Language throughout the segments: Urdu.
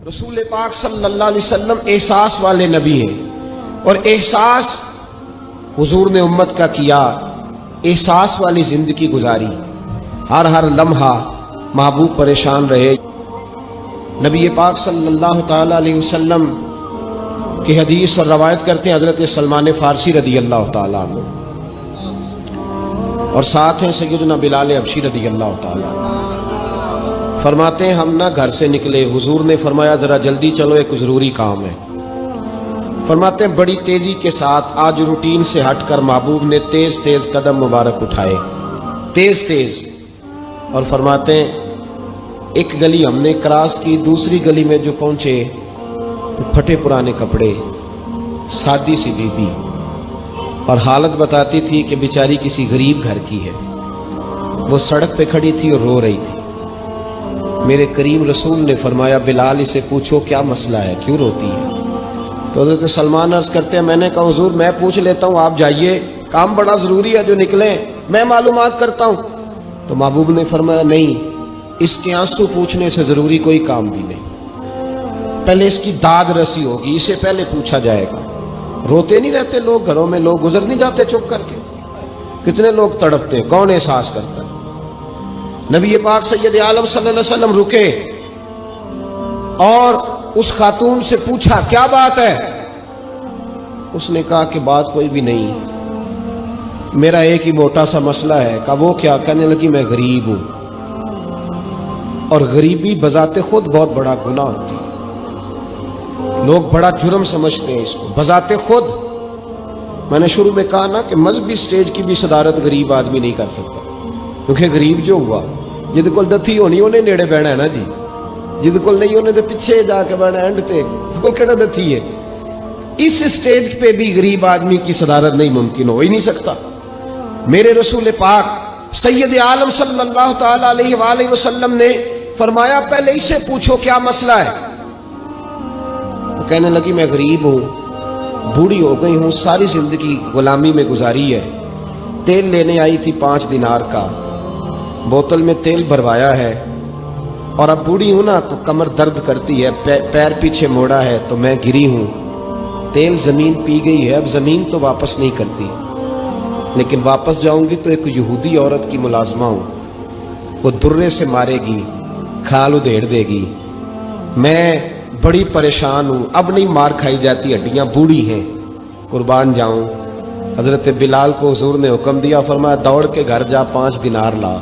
رسول پاک صلی اللہ علیہ وسلم احساس والے نبی ہیں، اور احساس حضور نے امت کا کیا، احساس والی زندگی گزاری، ہر لمحہ محبوب پریشان رہے۔ نبی پاک صلی اللہ تعالی علیہ وسلم کی حدیث اور روایت کرتے ہیں حضرت سلمان فارسی رضی اللہ تعالیٰ عنہ، اور ساتھ ہیں سیدنا بلال حبشی رضی اللہ تعالیٰ عنہ۔ فرماتے ہیں ہم نہ گھر سے نکلے، حضور نے فرمایا ذرا جلدی چلو، ایک ضروری کام ہے۔ فرماتے ہیں بڑی تیزی کے ساتھ آج روٹین سے ہٹ کر محبوب نے تیز تیز قدم مبارک اٹھائے، تیز تیز، اور فرماتے ہیں ایک گلی ہم نے کراس کی، دوسری گلی میں جو پہنچے تو پھٹے پرانے کپڑے، سادی سی بیوی، اور حالت بتاتی تھی کہ بیچاری کسی غریب گھر کی ہے، وہ سڑک پہ کھڑی تھی اور رو رہی تھی۔ میرے کریم رسول نے فرمایا بلال اسے پوچھو کیا مسئلہ ہے، کیوں روتی ہے؟ تو حضرت سلمان عرض کرتے ہیں میں نے کہا حضور میں پوچھ لیتا ہوں، آپ جائیے، کام بڑا ضروری ہے جو نکلیں، میں معلومات کرتا ہوں۔ تو محبوب نے فرمایا نہیں، اس کے آنسو پوچھنے سے ضروری کوئی کام بھی نہیں، پہلے اس کی داد رسی ہوگی، اسے پہلے پوچھا جائے گا۔ روتے نہیں رہتے لوگ گھروں میں، لوگ گزر نہیں جاتے چپ کر کے؟ کتنے لوگ تڑپتے، کون احساس کرتا ہے؟ نبی پاک سید عالم صلی اللہ علیہ وسلم رکے اور اس خاتون سے پوچھا کیا بات ہے؟ اس نے کہا کہ بات کوئی بھی نہیں، میرا ایک ہی موٹا سا مسئلہ ہے۔ کہا وہ کیا؟ کہنے لگی میں غریب ہوں، اور غریبی بذات خود بہت بڑا گناہ ہوتی ہے، لوگ بڑا جرم سمجھتے ہیں اس کو بذات خود۔ میں نے شروع میں کہا نا کہ مذہبی سٹیج کی بھی صدارت غریب آدمی نہیں کر سکتا، کیونکہ غریب جو ہوا جد کول دتھی ہونی انہیں نیڑے بہنا ہے نا جی، جد کول نہیں انہیں تو پیچھے جا کے بہنا اینڈ تے کول کہڑا دتھی ہے۔ اس سٹیج پہ بھی غریب آدمی کی صدارت نہیں ممکن ہو ہی نہیں سکتا۔ میرے رسول پاک سید عالم صلی اللہ تعالی علیہ وآلہ وسلم نے فرمایا پہلے اسے پوچھو کیا مسئلہ ہے۔ وہ کہنے لگی میں غریب ہوں، بوڑھی ہو گئی ہوں، ساری زندگی غلامی میں گزاری ہے، تیل لینے آئی تھی 5 دینار کا، بوتل میں تیل بھروایا ہے، اور اب بوڑھی ہوں نا تو کمر درد کرتی ہے، پیر پیچھے موڑا ہے تو میں گری ہوں، تیل زمین پی گئی ہے، اب زمین تو واپس نہیں کرتی، لیکن واپس جاؤں گی تو ایک یہودی عورت کی ملازمہ ہوں، وہ درے سے مارے گی، کھال ادھیڑ دے گی، میں بڑی پریشان ہوں، اب نہیں مار کھائی جاتی، ہڈیاں بوڑھی ہیں، قربان جاؤں۔ حضرت بلال کو حضور نے حکم دیا، فرمایا دوڑ کے گھر جا 5 دینار لا۔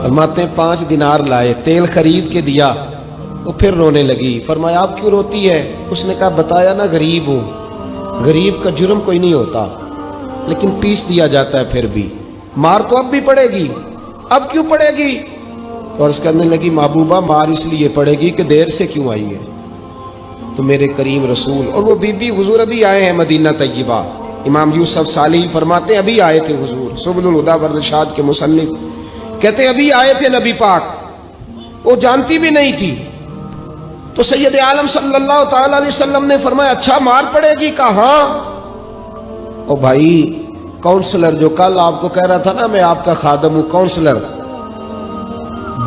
فرماتے ہیں 5 دینار لائے، تیل خرید کے دیا، وہ پھر رونے لگی۔ فرمایا آپ کیوں روتی ہے؟ اس نے کہا بتایا نا غریب ہوں، غریب کا جرم کوئی نہیں ہوتا، لیکن پیس دیا جاتا ہے، پھر بھی مار تو اب بھی پڑے گی، اب کیوں پڑے گی؟ تو عرض کرنے لگی محبوبہ مار اس لیے پڑے گی کہ دیر سے کیوں آئی ہے۔ تو میرے کریم رسول اور وہ بی بی حضور ابھی آئے ہیں مدینہ طیبہ، امام یوسف صالحی فرماتے ہیں ابھی آئے تھے حضور، سبل الہدی والرشاد کے مصنف کہتے ہیں ابھی آئے تھے نبی پاک، وہ جانتی بھی نہیں تھی۔ تو سید عالم صلی اللہ تعالی علیہ وسلم نے فرمایا اچھا مار پڑے گی؟ کہا ہاں۔ او بھائی کونسلر جو کل آپ کو کہہ رہا تھا نا میں آپ کا خادم ہوں، کونسلر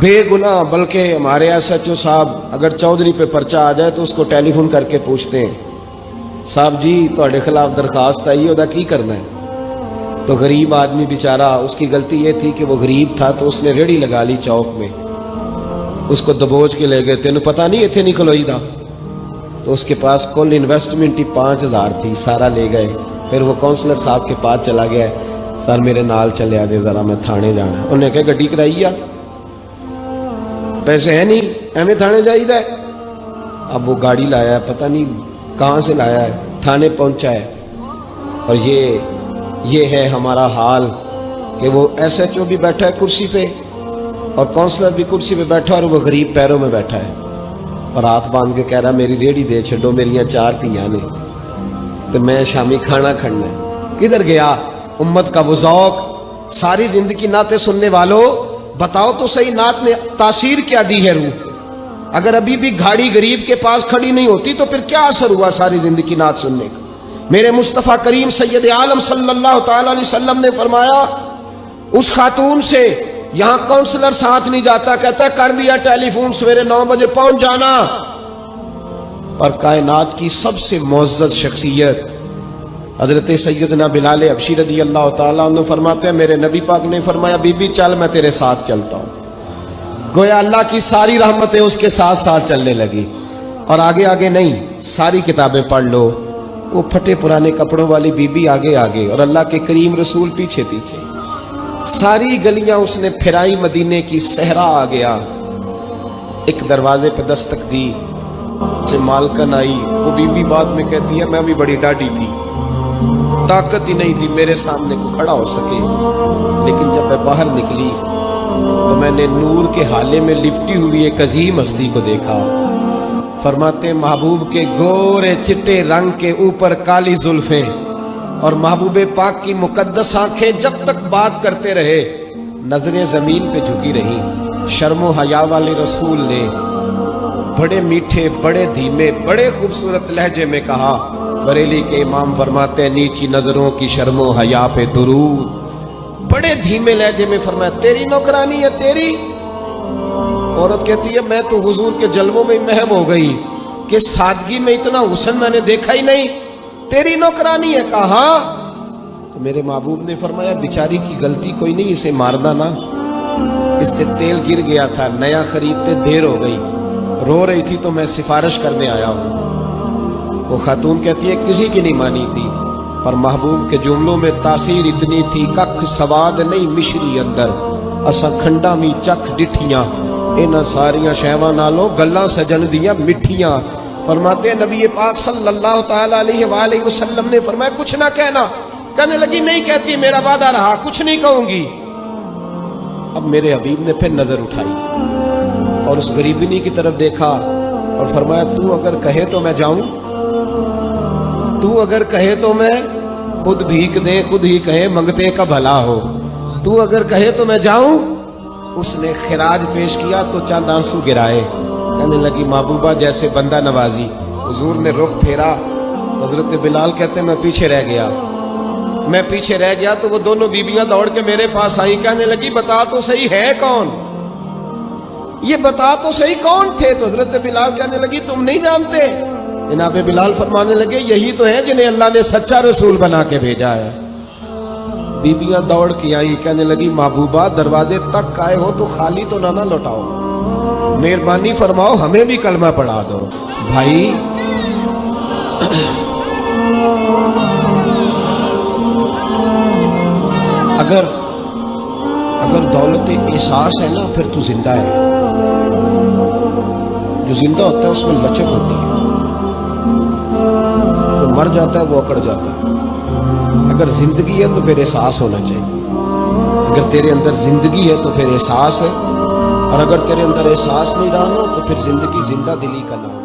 بے گناہ، بلکہ ہمارے SHO صاحب اگر چودھری پہ پرچہ آ جائے تو اس کو ٹیلی فون کر کے پوچھتے ہیں صاحب جی تہاڈے خلاف درخواست آئی ہے، کی کرنا ہے؟ تو غریب آدمی بیچارہ، اس کی غلطی یہ تھی کہ وہ غریب تھا تو اس نے ریڑھی لگا لی چوک میں، اس کو دبوچ کے لے گئے، تینوں پتہ نہیں ایتھے نہیں کھلوئی دا، تو اس کے پاس کل انویسٹمنٹ ہی 5000 تھی، سارا لے گئے۔ پھر وہ کونسلر صاحب کے پاس چلا گیا، سر میرے نال چلے آ جائے ذرا میں تھانے جانا ہے۔ انہوں نے کہا گڈی کرائی آ، پیسے ہیں نہیں ایویں تھانے جائی دا ہے۔ اب وہ گاڑی لایا ہے، پتہ نہیں کہاں سے لایا ہے، تھانے پہنچا ہے، اور یہ ہے ہمارا حال کہ وہ SHO بھی بیٹھا ہے کرسی پہ اور کونسلر بھی کرسی پہ بیٹھا، اور وہ غریب پیروں میں بیٹھا ہے اور ہاتھ باندھ کے کہہ رہا میری ریڑھی دے چھڈو، میریاں 4 دھیاں نے تو میں شامی کھانا کھڑنا ہے۔ کدھر گیا امت کا وہ ذوق؟ ساری زندگی نعتیں سننے والوں بتاؤ تو صحیح نعت نے تاثیر کیا دی ہے روح؟ اگر ابھی بھی گھاڑی غریب کے پاس کھڑی نہیں ہوتی تو پھر کیا اثر ہوا ساری زندگی نعت سننے کا؟ میرے مصطفیٰ کریم سید عالم صلی اللہ تعالی علیہ وسلم نے فرمایا اس خاتون سے یہاں کونسلر ساتھ نہیں جاتا، کہتا ہے کر دیا ٹیلی فون، سویرے 9 بجے پہنچ جانا، اور کائنات کی سب سے معزز شخصیت حضرت سیدنا بلال حبشی رضی اللہ تعالیٰ عنہ فرماتے ہیں میرے نبی پاک نے فرمایا بی بی چل میں تیرے ساتھ چلتا ہوں. گویا اللہ کی ساری رحمتیں اس کے ساتھ ساتھ چلنے لگی. اور آگے آگے نہیں، ساری کتابیں پڑھ لو، وہ پھٹے پرانے کپڑوں والی بی بی آگے آگے اور اللہ کے کریم رسول پیچھے پیچھے. ساری گلیاں اس نے پھرائی، مدینے کی صحرا آ گیا. ایک دروازے پہ دستک دی سے مالکن آئی. وہ بی بی بعد میں کہتی ہے میں بھی بڑی ڈاڈی تھی، طاقت ہی نہیں تھی میرے سامنے کو کھڑا ہو سکے، لیکن جب میں باہر نکلی تو میں نے نور کے حالے میں لپٹی ہوئی ایک عظیم ہستی کو دیکھا. فرماتے محبوب کے گورے چٹے رنگ کے اوپر کالی زلفیں اور محبوب پاک کی مقدس آنکھیں جب تک بات کرتے رہے نظریں زمین پہ جھکی رہی. شرم و حیا والے رسول نے بڑے میٹھے، بڑے دھیمے، بڑے خوبصورت لہجے میں کہا. بریلی کے امام فرماتے ہیں نیچی نظروں کی شرم و حیا پہ درود. بڑے دھیمے لہجے میں فرمایا تیری نوکرانی ہے تیری. عورت کہتی ہے میں تو حضور کے جلووں میں محو ہو گئی کہ سادگی میں اتنا حسن میں نے دیکھا ہی نہیں، تیری نوکرانی ہے. کہا تو میرے محبوب نے فرمایا بیچاری کی غلطی کوئی نہیں، اسے مارنا نا، اس سے تیل گر گیا تھا، نیا خریدتے دیر ہو گئی، رو رہی تھی تو میں سفارش کرنے آیا ہوں. وہ خاتون کہتی ہے کسی کی نہیں مانی تھی. اور محبوب کے جملوں میں تاثیر اتنی تھی ککھ سواد نہیں مشری اندر اسا کھنڈا می چکھ ڈٹھیاں انہاں ساریاں شہواں نالوں گلاں سجن دیاں مٹھیاں. فرماتے ہیں نبی پاک صلی اللہ تعالی علیہ وآلہ وسلم نے فرمایا کچھ نہ کہنا. کہنے لگی نہیں کہتی، میرا وعدہ رہا کچھ نہیں کہوں گی. اب میرے حبیب نے پھر نظر اٹھائی اور اس غریبنی کی طرف دیکھا اور فرمایا تو اگر کہے تو میں جاؤں، تو اگر کہے تو میں خود بھیک دے خود ہی کہے منگتے کا بھلا ہو، تو اگر کہے تو میں جاؤں. اس نے خراج پیش کیا تو چند آنسو گرائے. کہنے لگی محبوبہ جیسے بندہ نوازی. حضور نے رخ پھیرا. حضرت بلال کہتے ہیں میں پیچھے رہ گیا تو وہ دونوں بیویاں دوڑ کے میرے پاس آئی. کہنے لگی بتا تو صحیح ہے کون، یہ بتا تو صحیح کون تھے. تو حضرت بلال کہنے لگی تم نہیں جانتے. جناب بلال فرمانے لگے یہی تو ہیں جنہیں اللہ نے سچا رسول بنا کے بھیجا ہے. بیبیاں دوڑ کے آئی. کہنے لگی محبوبہ دروازے تک آئے ہو تو خالی تو نہ لوٹاؤ، مہربانی فرماؤ ہمیں بھی کلمہ پڑھا دو. بھائی اگر دولت احساس ہے نا پھر تو زندہ ہے. جو زندہ ہوتا ہے اس میں لچک ہوتی ہے، جو مر جاتا ہے وہ اکڑ جاتا ہے. اگر زندگی ہے تو پھر احساس ہونا چاہیے. اگر تیرے اندر زندگی ہے تو پھر احساس ہے، اور اگر تیرے اندر احساس نہیں رہا نا تو پھر زندگی زندہ دلی کا نام.